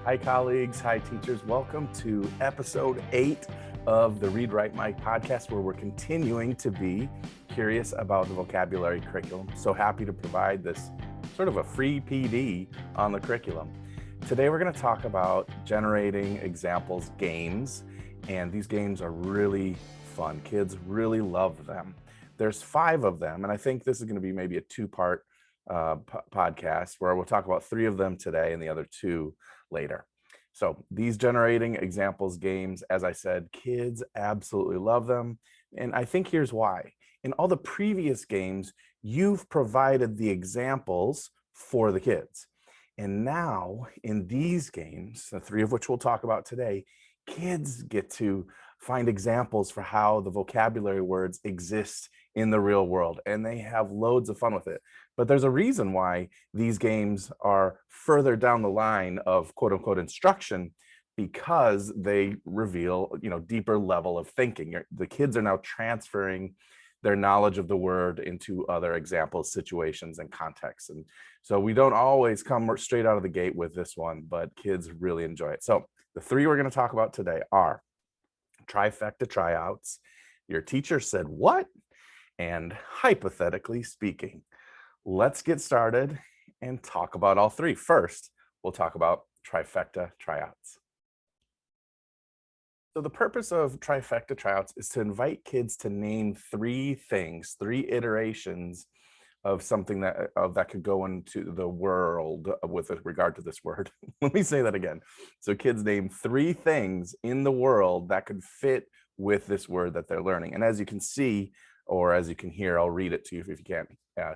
Hi, colleagues. Hi, teachers. Welcome to episode 8 of the Read, Write, Mike podcast, where we're continuing to be curious about the vocabulary curriculum. So happy to provide this sort of a free PD on the curriculum. Today, we're going to talk about generating examples games, and these games are really fun. Kids really love them. There's 5 of them, and I think this is going to be maybe a 2-part podcast where we'll talk about 3 of them today and the other 2 later. So these generating examples games, as I said, kids absolutely love them. And I think here's why. In all the previous games, you've provided the examples for the kids. And now in these games, the 3 of which we'll talk about today, kids get to find examples for how the vocabulary words exist in the real world, and they have loads of fun with it. But there's a reason why these games are further down the line of quote unquote instruction, because they reveal, deeper level of thinking. The kids are now transferring their knowledge of the word into other examples, situations, and contexts. And so we don't always come straight out of the gate with this one, but kids really enjoy it. So the 3 we're going to talk about today are Trifecta Tryouts, Your Teacher Said What, and Hypothetically Speaking. Let's get started and talk about all 3. First, we'll talk about Trifecta Tryouts. So the purpose of Trifecta Tryouts is to invite kids to name 3 things, 3 iterations of something that could go into the world with regard to this word. Let me say that again. So kids name 3 things in the world that could fit with this word that they're learning. And as you can see, or as you can hear, I'll read it to you if you can't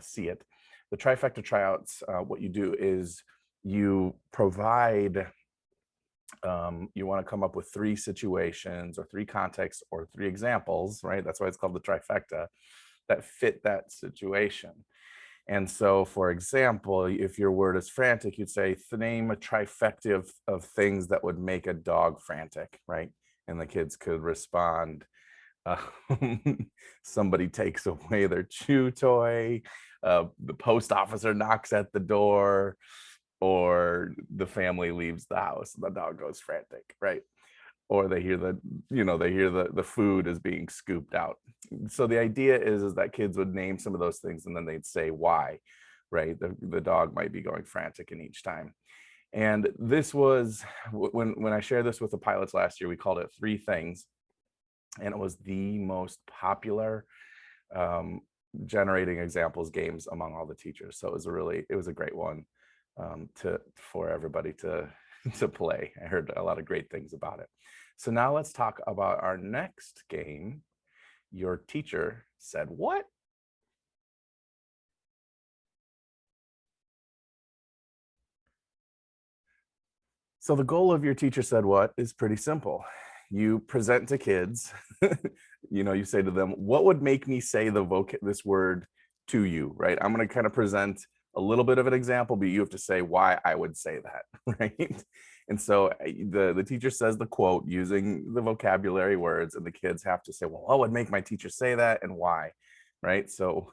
see it. The Trifecta Tryouts, what you do is you provide, you want to come up with 3 situations or 3 contexts or 3 examples, right? That's why it's called the trifecta, that fit that situation. And so, for example, if your word is frantic, you'd say, name a trifecta of things that would make a dog frantic, right? And the kids could respond, somebody takes away their chew toy, the post officer knocks at the door, or the family leaves the house and the dog goes frantic, right? Or they hear the food is being scooped out. So the idea is that kids would name some of those things and then they'd say why, right? The dog might be going frantic in each time. And this was, when I shared this with the pilots last year, we called it 3 things. And it was the most popular generating examples games among all the teachers. So it was a great one for everybody to play. I heard a lot of great things about it. So now let's talk about our next game. Your Teacher Said What? So the goal of Your Teacher Said What is pretty simple. You present to kids, you say to them, what would make me say this word to you, right? I'm going to kind of present a little bit of an example, but you have to say why I would say that, right? And so the teacher says the quote using the vocabulary words, and the kids have to say, well, what would make my teacher say that and why? Right? So,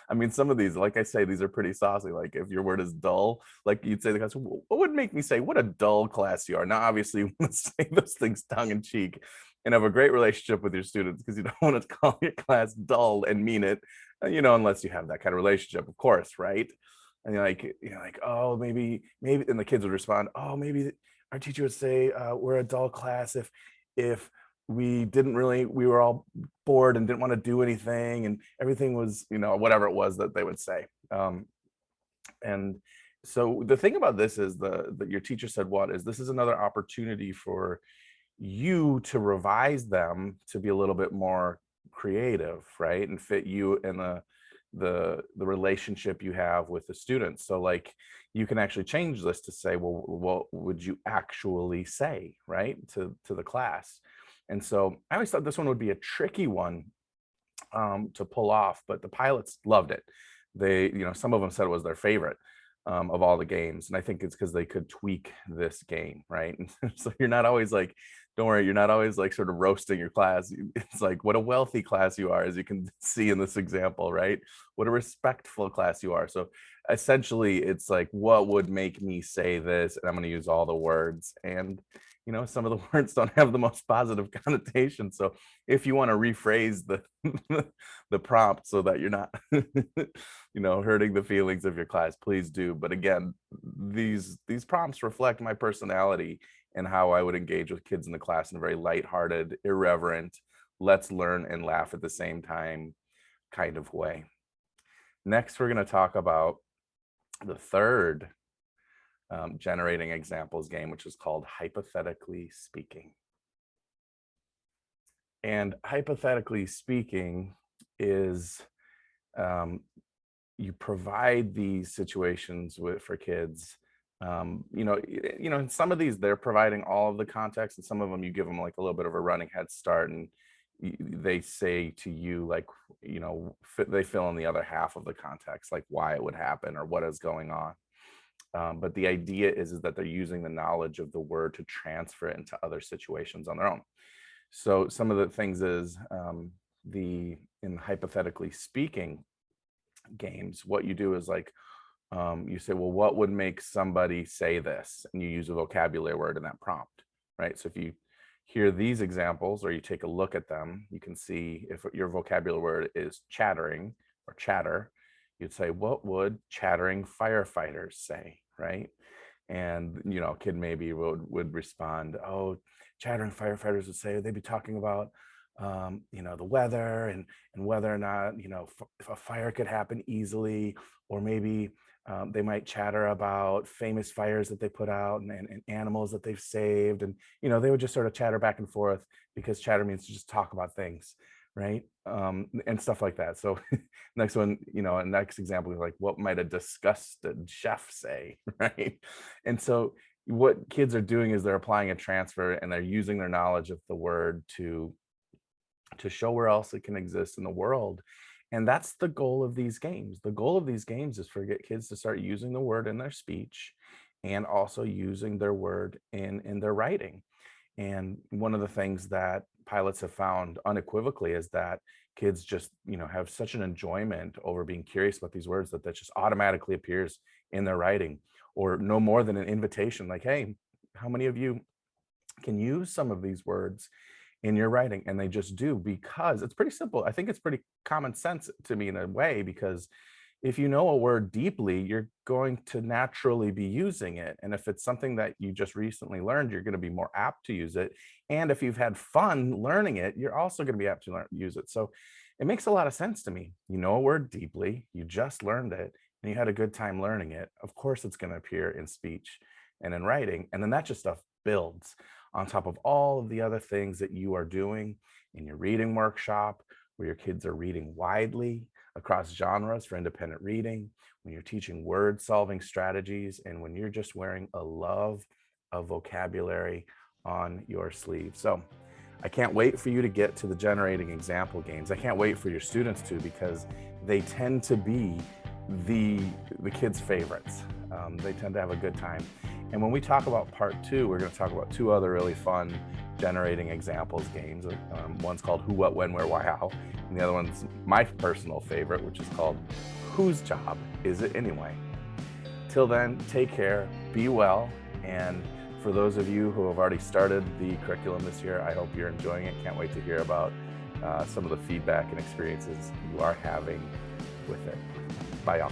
I mean, some of these, like I say, these are pretty saucy. Like if your word is dull, like you'd say to the class, what would make me say, what a dull class you are? Now, obviously, you want to say those things tongue in cheek and have a great relationship with your students, because you don't want to call your class dull and mean it, unless you have that kind of relationship, of course, right? And you're like, oh, maybe, and the kids would respond, oh, maybe our teacher would say we're a dull class if we were all bored and didn't want to do anything, and everything was, whatever it was that they would say. And so the thing about this is that Your Teacher Said What is, this is another opportunity for you to revise them to be a little bit more creative, right? And fit you in the relationship you have with the students. So like you can actually change this to say, well, what would you actually say, right, to the class? And so I always thought this one would be a tricky one to pull off, but the pilots loved it. They, some of them said it was their favorite of all the games. And I think it's because they could tweak this game, right? And so you're not always like, don't worry, you're not always like sort of roasting your class. It's like, what a wealthy class you are, as you can see in this example, right? What a respectful class you are. So essentially it's like, what would make me say this? And I'm going to use all the words. And, some of the words don't have the most positive connotation. So if you want to rephrase the the prompt so that you're not, hurting the feelings of your class, please do. But again, these prompts reflect my personality and how I would engage with kids in the class in a very lighthearted, irreverent, let's learn and laugh at the same time kind of way. Next, we're going to talk about the third generating examples game, which is called Hypothetically Speaking. And hypothetically speaking is you provide these situations for kids. In some of these they're providing all of the context, and some of them you give them like a little bit of a running head start, and they say to you like, they fill in the other half of the context, like why it would happen or what is going on. But the idea is that they're using the knowledge of the word to transfer it into other situations on their own. So some of the things is in hypothetically speaking games, what you do is like, you say, well, what would make somebody say this? And you use a vocabulary word in that prompt, right? So if you hear these examples or you take a look at them, you can see if your vocabulary word is chattering or chatter, you'd say, what would chattering firefighters say, right? And, a kid maybe would respond, oh, chattering firefighters would say, they'd be talking about, the weather and whether or not, if a fire could happen easily, or maybe they might chatter about famous fires that they put out and animals that they've saved. And, they would just sort of chatter back and forth, because chatter means to just talk about things, right? And stuff like that. So next one, next example is like, what might a disgusted chef say, right? And so what kids are doing is they're applying a transfer, and they're using their knowledge of the word to show where else it can exist in the world. And that's the goal of these games. The goal of these games is for kids to start using the word in their speech, and also using their word in their writing. And one of the things that pilots have found unequivocally is that kids just, have such an enjoyment over being curious about these words that just automatically appears in their writing, or no more than an invitation like, hey, how many of you can use some of these words in your writing? And they just do, because it's pretty simple. I think it's pretty common sense to me in a way, because if you know a word deeply, you're going to naturally be using it. And if it's something that you just recently learned, you're going to be more apt to use it. And if you've had fun learning it, you're also going to be apt to use it. So it makes a lot of sense to me. You know a word deeply, you just learned it, and you had a good time learning it. Of course, it's going to appear in speech and in writing. And then that just stuff builds on top of all of the other things that you are doing in your reading workshop, where your kids are reading widely across genres for independent reading, when you're teaching word solving strategies, and when you're just wearing a love of vocabulary on your sleeve. So I can't wait for you to get to the generating example games. I can't wait for your students to, because they tend to be the kids' favorites. They tend to have a good time. And when we talk about part 2, we're going to talk about 2 other really fun generating examples games. One's called Who, What, When, Where, Why, How. And the other one's my personal favorite, which is called Whose Job Is It Anyway? Till then, take care, be well. And for those of you who have already started the curriculum this year, I hope you're enjoying it. Can't wait to hear about some of the feedback and experiences you are having with it. Bye, y'all.